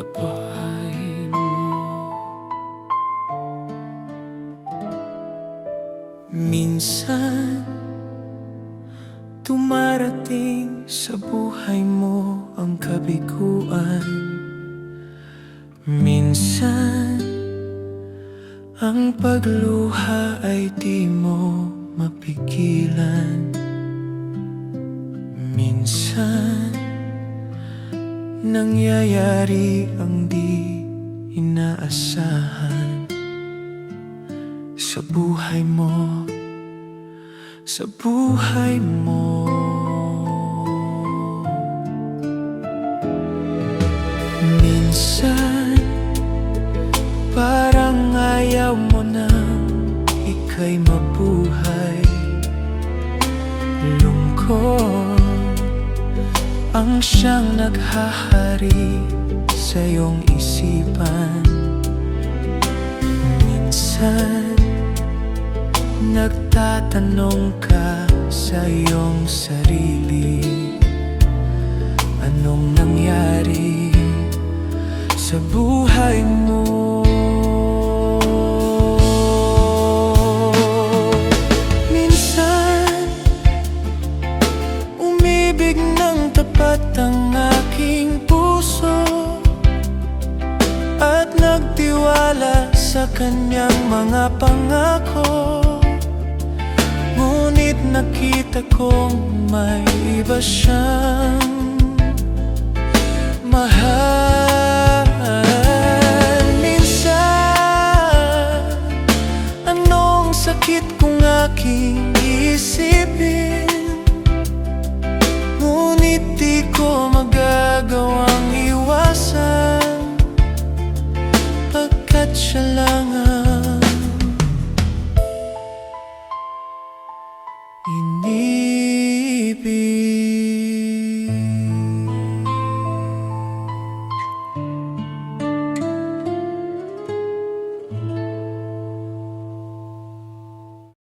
buhay mo. Minsan dumarating sa buhay mo ang kabiguan. Minsan ang pagluha ay di mo mapigilan. Minsan nangyayari ang di inaasahan sa buhay mo, sa buhay mo. Minsan parang ayaw mo na ika'y mabuhay. Lungkot ang siyang naghahari sa iyong isipan. Minsan nagtatanong ka sa iyong sarili, anong nangyari sa buhay mo? Minsan umibig ng tapat ang aking puso at nagtiwala sa kanyang mga pangako. Ngunit nakita kong may iba siyang mahal. Minsan anong sakit kung aking isipin, ngunit di ko magagawang iwasan, pagkat siya lang